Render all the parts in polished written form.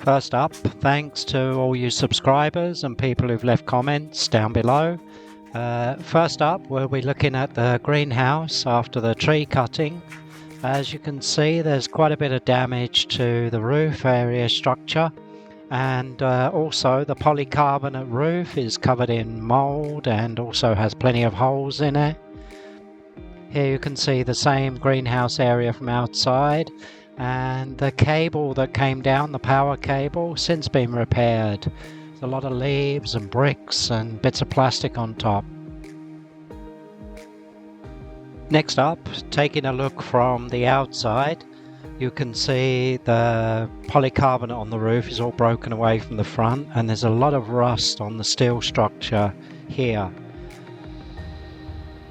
First up, thanks to all you subscribers and people who've left comments down below. First up, we'll be looking at the greenhouse after the tree cutting. As you can see, there's quite a bit of damage to the roof area structure, and also the polycarbonate roof is covered in mold and also has plenty of holes in it. Here you can see the same greenhouse area from outside, and the cable that came down, the power cable, since been repaired. There's a lot of leaves and bricks and bits of plastic on top. Next up, taking a look from the outside, you can see the polycarbonate on the roof is all broken away from the front, and there's a lot of rust on the steel structure here.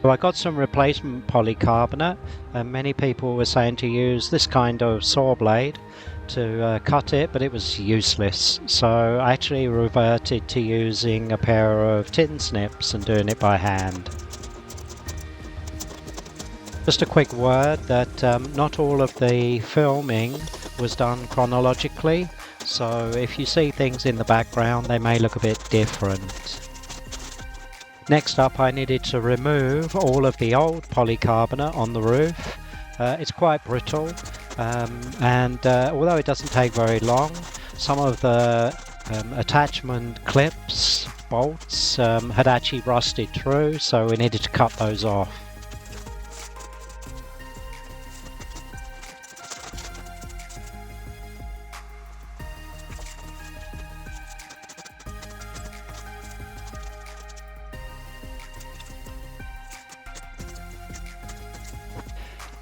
So I got some replacement polycarbonate, and many people were saying to use this kind of saw blade to cut it, but it was useless. So I actually reverted to using a pair of tin snips and doing it by hand. Just a quick word that not all of the filming was done chronologically, so if you see things in the background they may look a bit different. Next up, I needed to remove all of the old polycarbonate on the roof. It's quite brittle, and although it doesn't take very long, some of the attachment clips, bolts, had actually rusted through, so we needed to cut those off.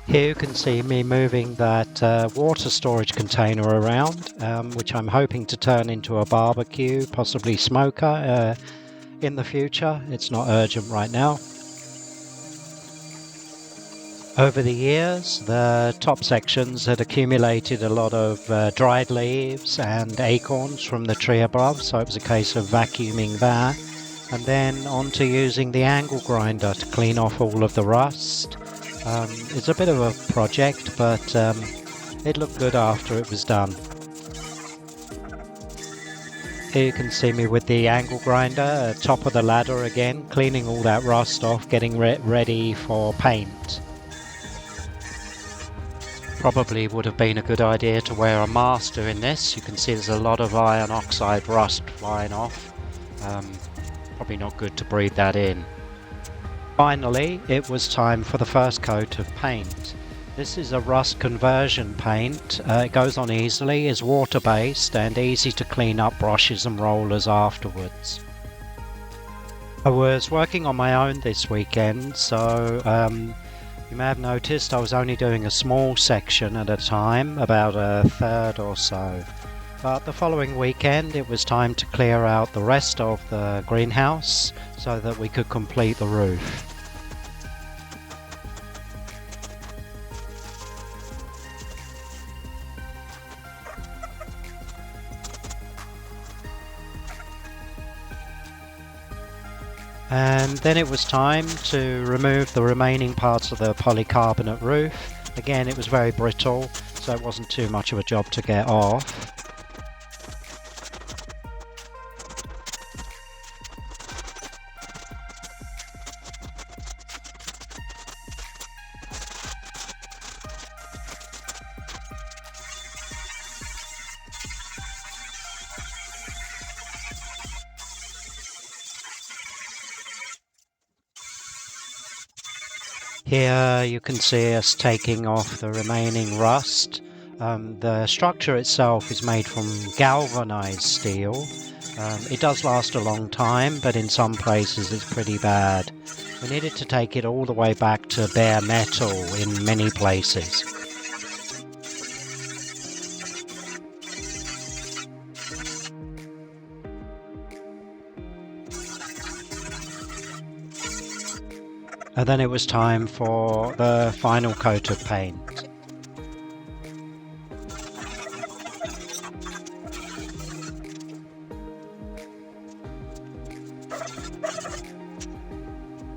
Here you can see me moving that water storage container around, which I'm hoping to turn into a barbecue, possibly smoker, in the future. It's not urgent right now. Over the years, the top sections had accumulated a lot of dried leaves and acorns from the tree above, so it was a case of vacuuming that, and then onto using the angle grinder to clean off all of the rust. It's a bit of a project, but it looked good after it was done. Here you can see me with the angle grinder, top of the ladder again, cleaning all that rust off, getting ready for paint. Probably would have been a good idea to wear a mask doing this. You can see there's a lot of iron oxide rust flying off. Probably not good to breathe that in. Finally, it was time for the first coat of paint. This is a rust conversion paint. It goes on easily, is water-based and easy to clean up brushes and rollers afterwards. I was working on my own this weekend, so you may have noticed I was only doing a small section at a time, about a third or so. But the following weekend it was time to clear out the rest of the greenhouse so that we could complete the roof. And then it was time to remove the remaining parts of the polycarbonate roof. Again, it was very brittle, so it wasn't too much of a job to get off. Here you can see us taking off the remaining rust. The structure itself is made from galvanized steel. It does last a long time, but in some places it's pretty bad. We needed to take it all the way back to bare metal in many places. And then it was time for the final coat of paint.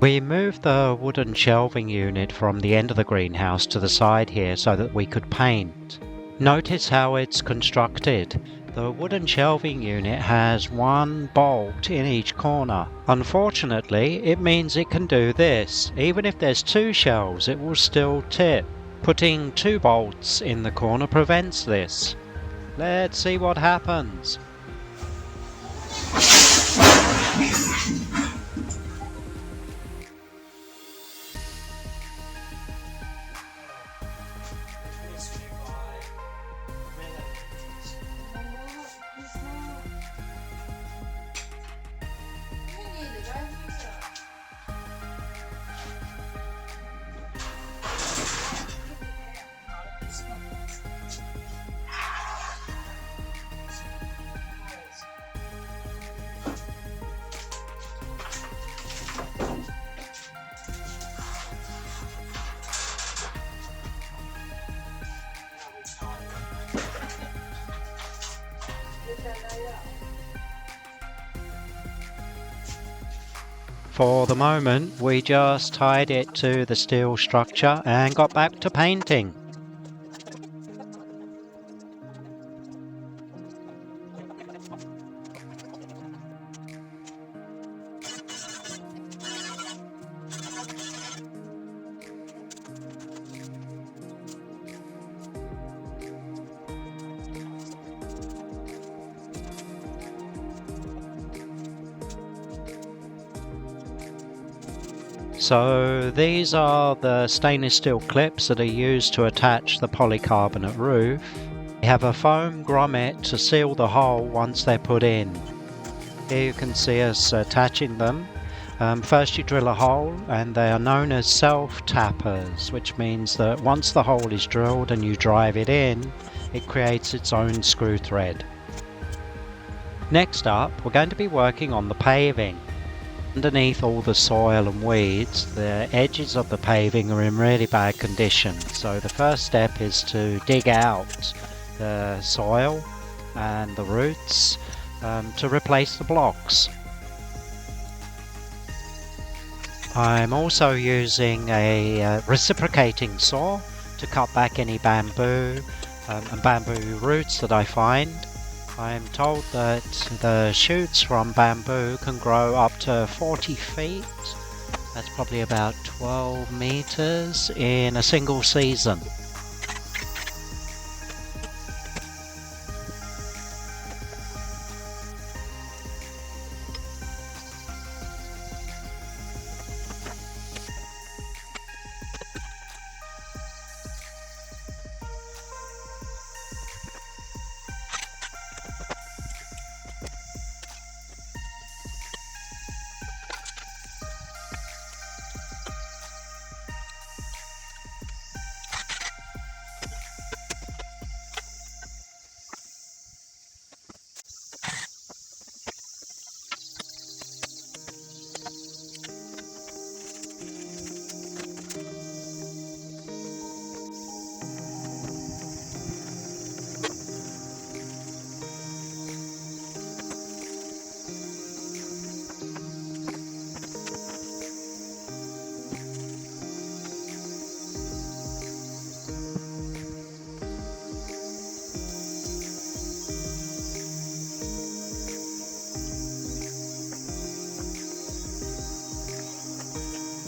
We moved the wooden shelving unit from the end of the greenhouse to the side here so that we could paint. Notice how it's constructed. The wooden shelving unit has one bolt in each corner. Unfortunately, it means it can do this. Even if there's two shelves, it will still tip. Putting two bolts in the corner prevents this. Let's see what happens. For the moment, we just tied it to the steel structure and got back to painting. So these are the stainless steel clips that are used to attach the polycarbonate roof. We have a foam grommet to seal the hole once they're put in. Here you can see us attaching them. First you drill a hole, and they are known as self-tappers, which means that once the hole is drilled and you drive it in, it creates its own screw thread. Next up, we're going to be working on the paving. Underneath all the soil and weeds, the edges of the paving are in really bad condition. So the first step is to dig out the soil and the roots to replace the blocks. I'm also using a reciprocating saw to cut back any bamboo and bamboo roots that I find. I'm told that the shoots from bamboo can grow up to 40 feet. That's probably about 12 meters in a single season.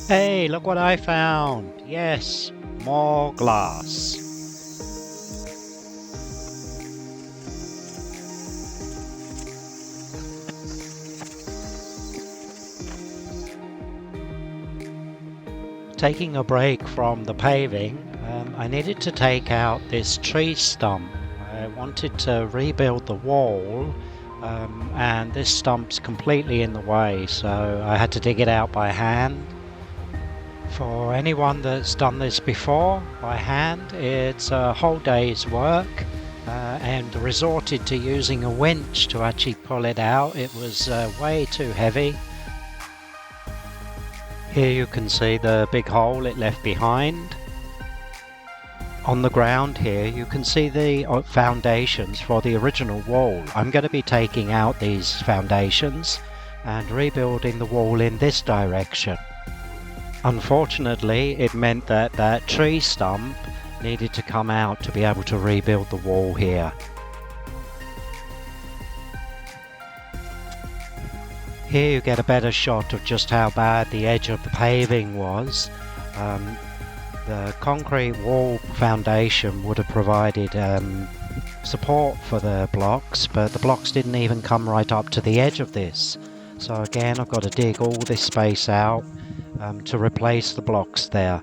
Hey, look what I found! Yes, more glass. Taking a break from the paving, I needed to take out this tree stump. I wanted to rebuild the wall, and this stump's completely in the way, so I had to dig it out by hand. For anyone that's done this before by hand, it's a whole day's work, and resorted to using a winch to actually pull it out. It was way too heavy. Here you can see the big hole it left behind. On the ground here you can see the foundations for the original wall. I'm going to be taking out these foundations and rebuilding the wall in this direction. Unfortunately, it meant that that tree stump needed to come out to be able to rebuild the wall here. Here you get a better shot of just how bad the edge of the paving was. The concrete wall foundation would have provided support for the blocks, but the blocks didn't even come right up to the edge of this. So again, I've got to dig all this space out to replace the blocks there.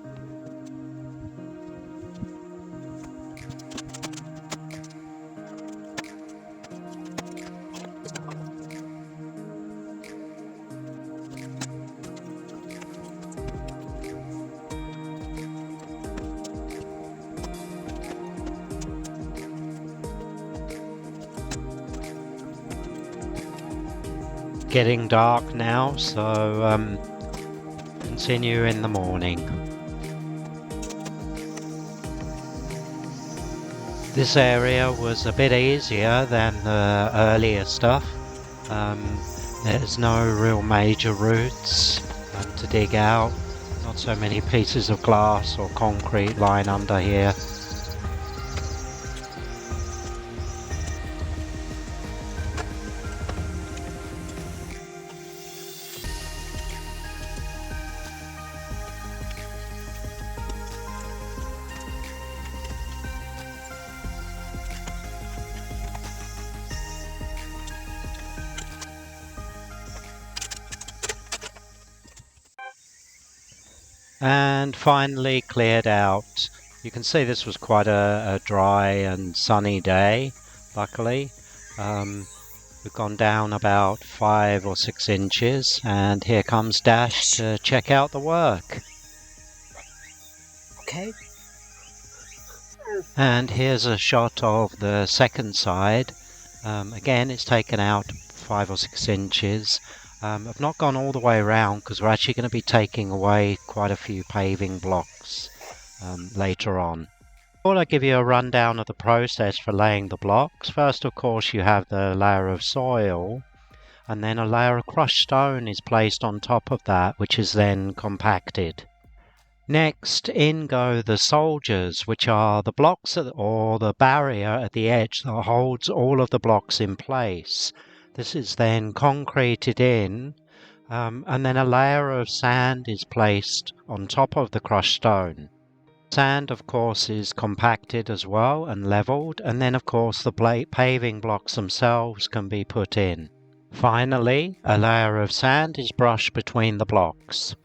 Getting dark now, so continue in the morning. This area was a bit easier than the earlier stuff. There's no real major roots to dig out, not so many pieces of glass or concrete lying under here. And finally cleared out. You can see this was quite a dry and sunny day, luckily. We've gone down about 5 or 6 inches, and here comes Dash to check out the work. Okay. And here's a shot of the second side. Again, it's taken out 5 or 6 inches. I've not gone all the way around because we're actually going to be taking away quite a few paving blocks later on. I thought I'd give you a rundown of the process for laying the blocks. First, of course, you have the layer of soil, and then a layer of crushed stone is placed on top of that, which is then compacted. Next, in go the soldiers, which are the blocks or the barrier at the edge that holds all of the blocks in place. This is then concreted in, and then a layer of sand is placed on top of the crushed stone. Sand, of course, is compacted as well and leveled, and then, of course, the paving blocks themselves can be put in. Finally, a layer of sand is brushed between the blocks.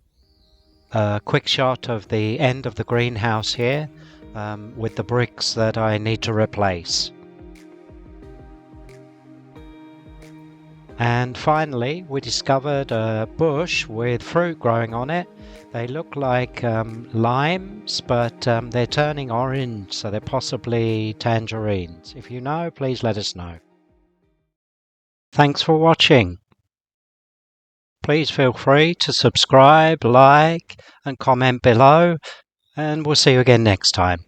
A quick shot of the end of the greenhouse here with the bricks that I need to replace. And finally, we discovered a bush with fruit growing on it. They look like limes, but they're turning orange, so they're possibly tangerines. If you know, please let us know. Thanks for watching. Please feel free to subscribe, like, and comment below, and we'll see you again next time.